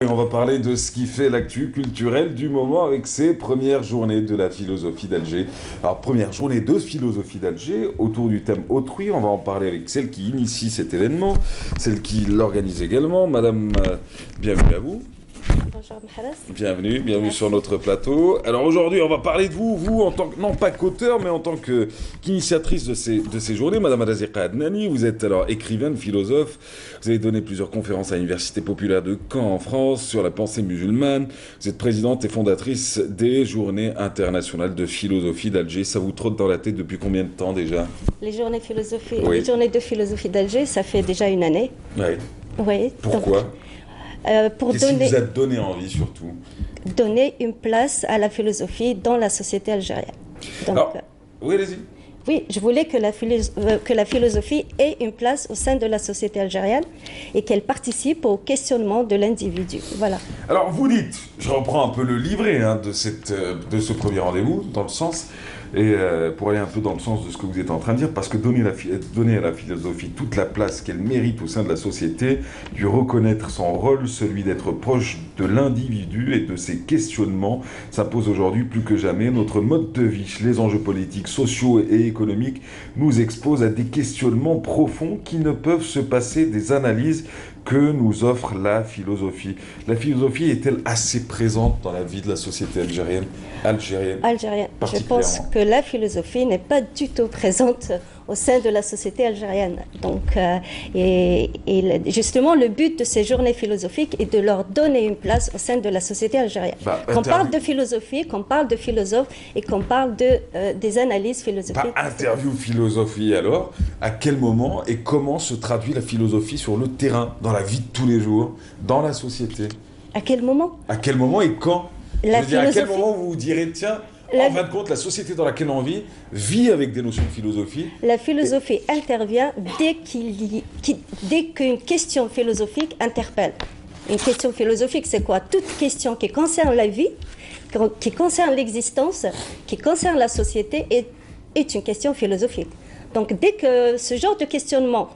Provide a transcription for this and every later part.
On va parler de ce qui fait l'actu culturelle du moment avec ces premières journées de la philosophie d'Alger. Alors, première journée de philosophie d'Alger autour du thème autrui. On va en parler avec celle qui initie cet événement, celle qui l'organise également. Madame, bienvenue à vous. Bonjour Mahalas. Bienvenue Merci. sur notre plateau. Alors aujourd'hui, on va parler de vous en tant que, non pas qu'auteur, mais en tant qu'initiatrice de ces journées. Madame Raziqa Adnani, vous êtes alors écrivaine, philosophe. Vous avez donné plusieurs conférences à l'Université populaire de Caen en France sur la pensée musulmane. Vous êtes présidente et fondatrice des Journées internationales de philosophie d'Alger. Ça vous trotte dans la tête depuis combien de temps déjà? Les journées Oui. les journées de philosophie d'Alger, ça fait déjà une année. Oui. Oui. Pourquoi? Pour Qu'est-ce qui vous a donné envie surtout? donner une place à la philosophie dans la société algérienne. Donc, Alors, oui, allez-y. oui, je voulais que la philosophie ait une place au sein de la société algérienne et qu'elle participe au questionnement de l'individu. Voilà. Alors vous dites, je reprends un peu le livret de ce premier rendez-vous, dans le sens, et pour aller un peu dans le sens de ce que vous êtes en train de dire, parce que donner à la philosophie toute la place qu'elle mérite au sein de la société, lui reconnaître son rôle, celui d'être proche de l'individu et de ses questionnements, s'impose aujourd'hui plus que jamais. Notre mode de vie, les enjeux politiques, sociaux et économiques nous exposent à des questionnements profonds qui ne peuvent se passer des analyses que nous offre la philosophie. La philosophie est-elle assez présente dans la vie de la société algérienne? Algérienne. Je pense Particulièrement. que la philosophie n'est pas du tout présente au sein de la société algérienne. Donc, justement, le but de ces journées philosophiques est de leur donner une place au sein de la société algérienne. Qu'on parle de philosophie, qu'on parle de philosophes et qu'on parle des analyses philosophiques. Interview philosophie alors, à quel moment et comment se traduit la philosophie sur le terrain, dans la vie de tous les jours, dans la société? À quel moment? À quel moment et quand? La Je veux dire, à quel philosophie- moment vous vous direz, tiens, en fin de compte, la société dans laquelle on vit avec des notions de philosophie. La philosophie intervient dès qu'une question philosophique interpelle. Une question philosophique, c'est quoi? Toute question qui concerne la vie, qui concerne l'existence, qui concerne la société est une question philosophique. Donc dès que ce genre de questionnement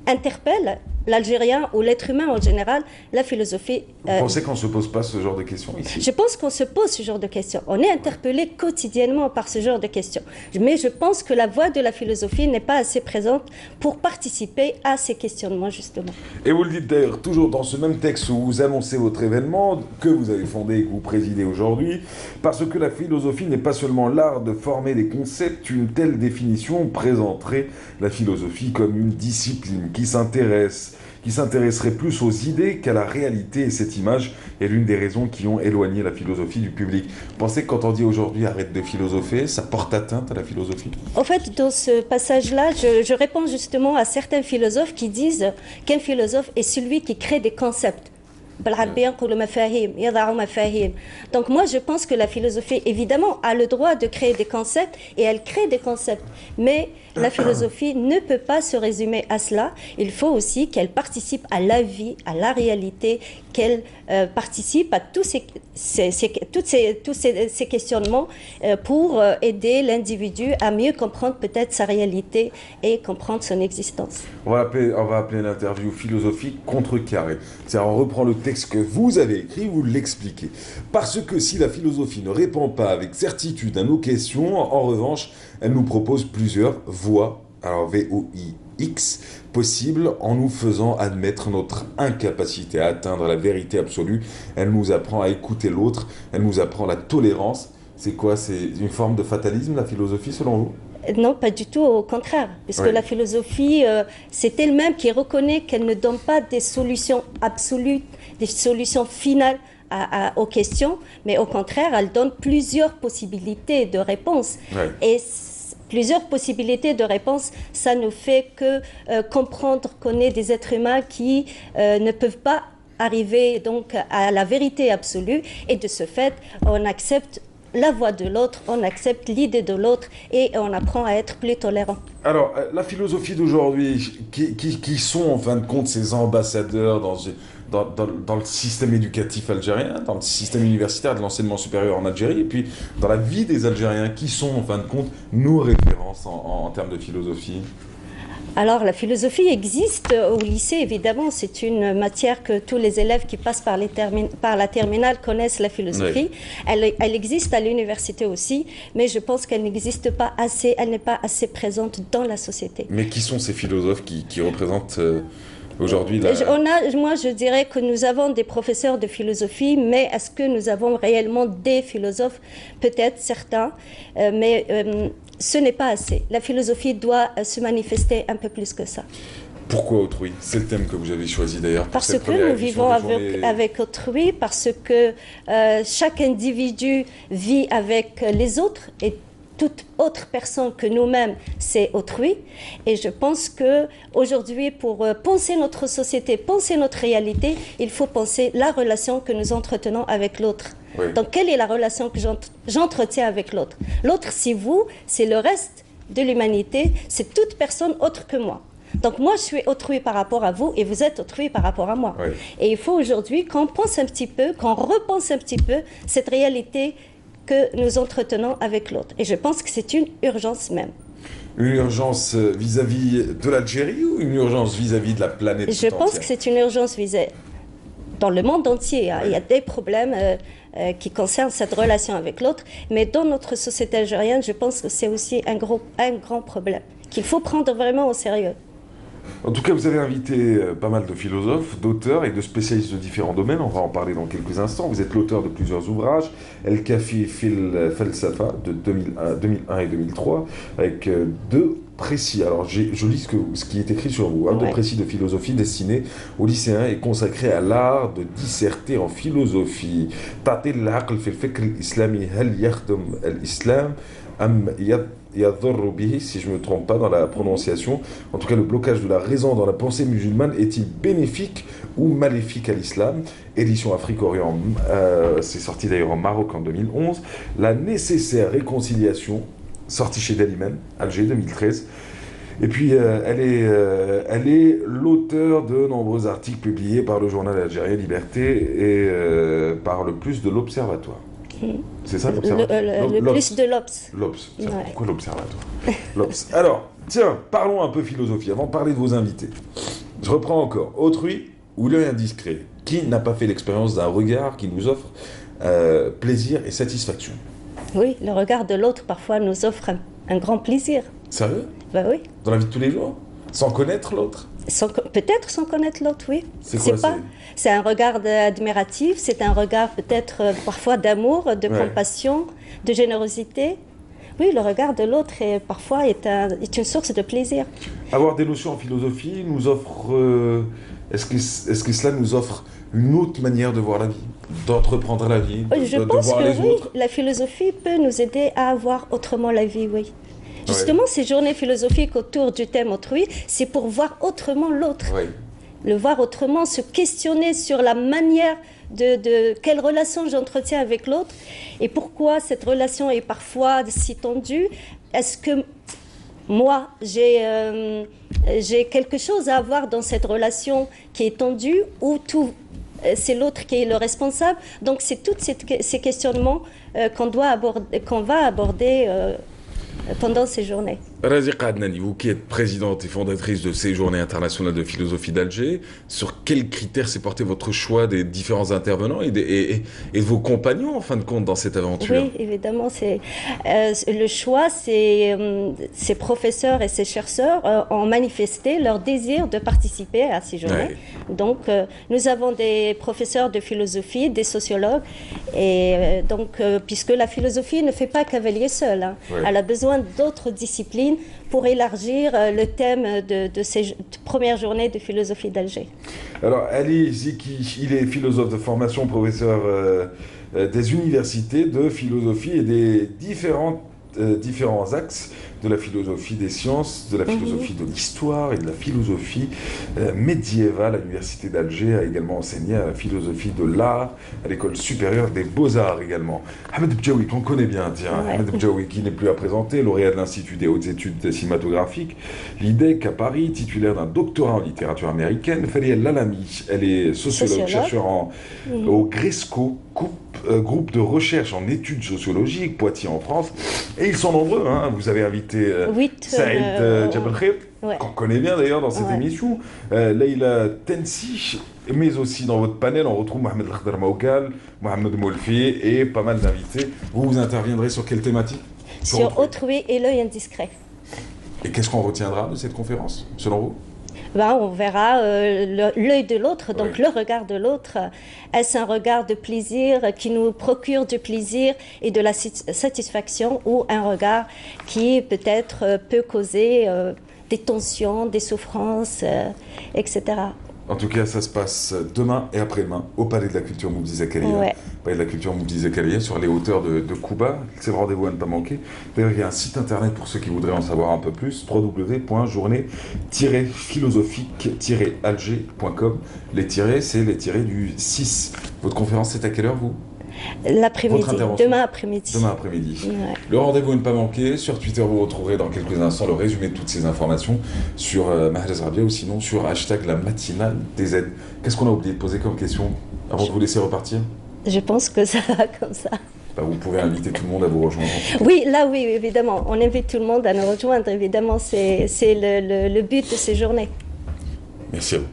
interpelle l'Algérien ou l'être humain en général, la philosophie... Vous pensez qu'on ne se pose pas ce genre de questions ici? Je pense qu'on se pose ce genre de questions. On est interpellé quotidiennement par ce genre de questions. Mais je pense que la voix de la philosophie n'est pas assez présente pour participer à ces questionnements, justement. Et vous le dites d'ailleurs toujours dans ce même texte où vous annoncez votre événement que vous avez fondé et que vous présidez aujourd'hui, parce que la philosophie n'est pas seulement l'art de former des concepts, une telle définition présenterait la philosophie comme une discipline qui s'intéresserait plus aux idées qu'à la réalité, et cette image est l'une des raisons qui ont éloigné la philosophie du public. Vous pensez que quand on dit aujourd'hui arrête de philosopher, ça porte atteinte à la philosophie? En fait, dans ce passage-là, je réponds justement à certains philosophes qui disent qu'un philosophe est celui qui crée des concepts. Donc moi je pense que la philosophie évidemment a le droit de créer des concepts et elle crée des concepts, mais la philosophie ne peut pas se résumer à cela. Il faut aussi qu'elle participe à la vie, à la réalité, qu'elle participe à tous ces questionnements pour aider l'individu à mieux comprendre peut-être sa réalité et comprendre son existence. On va appeler l'interview philosophique contrecarré. C'est-à-dire on reprend le texte que vous avez écrit, vous l'expliquez. Parce que si la philosophie ne répond pas avec certitude à nos questions, en revanche, elle nous propose plusieurs voies, alors V-O-I-X, possibles en nous faisant admettre notre incapacité à atteindre la vérité absolue. Elle nous apprend à écouter l'autre, elle nous apprend la tolérance. C'est quoi? C'est une forme de fatalisme, la philosophie, selon vous? Non, pas du tout, au contraire. Puisque Oui. la philosophie, c'est elle-même qui reconnaît qu'elle ne donne pas des solutions absolues, des solutions finales aux questions, mais au contraire, elle donne plusieurs possibilités de réponse. Ouais. Et plusieurs possibilités de réponse, ça ne fait que comprendre qu'on est des êtres humains qui ne peuvent pas arriver donc à la vérité absolue, et de ce fait, on accepte la voix de l'autre, on accepte l'idée de l'autre et on apprend à être plus tolérant. Alors, la philosophie d'aujourd'hui, qui sont en fin de compte ces ambassadeurs dans le système éducatif algérien, dans le système universitaire de l'enseignement supérieur en Algérie, et puis dans la vie des Algériens, qui sont en fin de compte nos références en termes de philosophie? Alors, la philosophie existe au lycée, évidemment. C'est une matière que tous les élèves qui passent par la terminale connaissent la philosophie. Oui. Elle existe à l'université aussi, mais je pense qu'elle n'existe pas assez, elle n'est pas assez présente dans la société. Mais qui sont ces philosophes qui représentent aujourd'hui moi, je dirais que nous avons des professeurs de philosophie, mais est-ce que nous avons réellement des philosophes? Peut-être certains, mais ce n'est pas assez. La philosophie doit se manifester un peu plus que ça. Pourquoi autrui? C'est le thème que vous avez choisi d'ailleurs. Parce que nous vivons avec autrui, parce que chaque individu vit avec les autres et toute autre personne que nous-mêmes, c'est autrui. Et je pense qu'aujourd'hui, pour penser notre société, penser notre réalité, il faut penser la relation que nous entretenons avec l'autre. Oui. Donc, quelle est la relation que j'entretiens avec l'autre? L'autre, c'est vous, c'est le reste de l'humanité, c'est toute personne autre que moi. Donc, moi, je suis autrui par rapport à vous et vous êtes autrui par rapport à moi. Oui. Et il faut aujourd'hui qu'on pense un petit peu, qu'on repense un petit peu cette réalité que nous entretenons avec l'autre. Et je pense que c'est une urgence même. Une urgence vis-à-vis de l'Algérie ou une urgence vis-à-vis de la planète Je pense que c'est une urgence dans le monde entier. Hein. Oui. Il y a des problèmes qui concernent cette relation avec l'autre, mais dans notre société algérienne, je pense que c'est aussi un grand problème qu'il faut prendre vraiment au sérieux. En tout cas, vous avez invité pas mal de philosophes, d'auteurs et de spécialistes de différents domaines. On va en parler dans quelques instants. Vous êtes l'auteur de plusieurs ouvrages, El Kafi fil Falsafa de 2001 et 2003, avec deux précis. Alors, je lis ce qui est écrit sur vous. Deux précis de philosophie destinés aux lycéens et consacrés à l'art de disserter en philosophie. Ta'til l'aql fil fikr al-islami hal yakhdam al-islam am yadhurru bihi, si je ne me trompe pas dans la prononciation. En tout cas, le blocage de la raison dans la pensée musulmane est-il bénéfique ou maléfique à l'islam? Édition Afrique-Orient, c'est sorti d'ailleurs en Maroc en 2011. La nécessaire réconciliation, sortie chez Daliman, Alger 2013. Et puis, elle est l'auteur de nombreux articles publiés par le journal algérien Liberté et par le plus de l'Observatoire. C'est ça l'Observatoire? Le plus de l'Obs. L'Obs. Ouais. Pourquoi l'Observatoire? L'Obs. Alors, tiens, parlons un peu philosophie avant de parler de vos invités. Je reprends encore. Autrui ou l'œil indiscret? Qui n'a pas fait l'expérience d'un regard qui nous offre plaisir et satisfaction? Oui, le regard de l'autre parfois nous offre un grand plaisir. Sérieux? Ben oui. Dans la vie de tous les jours? Sans connaître l'autre? Peut-être sans connaître l'autre, oui. C'est quoi? C'est un regard admiratif, c'est un regard peut-être parfois d'amour, de compassion, de générosité. Oui, le regard de l'autre parfois est une source de plaisir. Avoir des notions en philosophie nous offre... Est-ce que cela nous offre une autre manière de voir la vie, d'entreprendre la vie, de voir les autres? La philosophie peut nous aider à voir autrement la vie, oui. Justement, ces journées philosophiques autour du thème autrui, c'est pour voir autrement l'autre. Oui. Le voir autrement, se questionner sur la manière de quelle relation j'entretiens avec l'autre et pourquoi cette relation est parfois si tendue. Est-ce que moi, j'ai quelque chose à avoir dans cette relation qui est tendue ou c'est l'autre qui est le responsable? Donc, c'est tous ces questionnements qu'on va aborder pendant ces journées. Raziqa Adnani, vous qui êtes présidente et fondatrice de ces journées internationales de philosophie d'Alger, sur quels critères s'est porté votre choix des différents intervenants et de vos compagnons, en fin de compte, dans cette aventure? Oui, évidemment, le choix, ces professeurs et ces chercheurs ont manifesté leur désir de participer à ces journées. Ouais. Donc, nous avons des professeurs de philosophie, des sociologues, et puisque la philosophie ne fait pas cavalier seul, hein. Ouais. Elle a besoin d'autres disciplines pour élargir le thème de ces premières journées de philosophie d'Alger. Alors, Ali Ziki, il est philosophe de formation, professeur des universités de philosophie et des différents axes de la philosophie des sciences, de la philosophie de l'histoire et de la philosophie médiévale. À l'université d'Alger a également enseigné la philosophie de l'art à l'école supérieure des beaux-arts également. Ahmed Bdjaoui, qu'on connaît bien, tiens. Ouais. Ahmed Bdjaoui, qui n'est plus à présenter, lauréat de l'Institut des hautes études cinématographiques, l'IDEC à Paris, titulaire d'un doctorat en littérature américaine. Fariel Lalami, elle est sociologue, chercheur au GRESCO, groupe de recherche en études sociologiques, Poitiers en France. Et ils sont nombreux, hein. Vous avez invité Saïd Djabalkhir. Ouais. qu'on connaît bien d'ailleurs dans cette Ouais. émission, Leïla Tensi, mais aussi dans votre panel, on retrouve Mohamed Khdar Maoukal, Mohamed Moulfi et pas mal d'invités. Vous interviendrez sur quelle thématique? Sur autrui et l'œil indiscret. Et qu'est-ce qu'on retiendra de cette conférence, selon vous? Ben, on verra l'œil de l'autre, donc Oui. le regard de l'autre. Est-ce un regard de plaisir qui nous procure du plaisir et de la satisfaction, ou un regard qui peut-être peut causer des tensions, des souffrances, etc. En tout cas, ça se passe demain et après-demain au Palais de la Culture Moufdi Zakaria. Ouais. Palais de la Culture Moufdi Zakaria sur les hauteurs de Kouba. C'est le rendez-vous à ne pas manquer. D'ailleurs, il y a un site internet pour ceux qui voudraient en savoir un peu plus, www.journée-philosophique-alger.com. Les tirés, c'est les tirés du 6. Votre conférence, c'est à quelle heure, vous? L'après-midi, Votre intervention. demain après-midi. Demain après-midi. Ouais. Le rendez-vous à ne pas manquer. Sur Twitter, vous retrouverez dans quelques instants le résumé de toutes ces informations sur Mahrez Rabia ou sinon sur hashtag la matinale des aides. Qu'est-ce qu'on a oublié de poser comme question avant de vous laisser repartir? Je pense que ça va comme ça. Bah, vous pouvez inviter tout le monde à vous rejoindre. Oui, là, oui, évidemment. On invite tout le monde à nous rejoindre. Évidemment, c'est le but de ces journées. Merci à vous.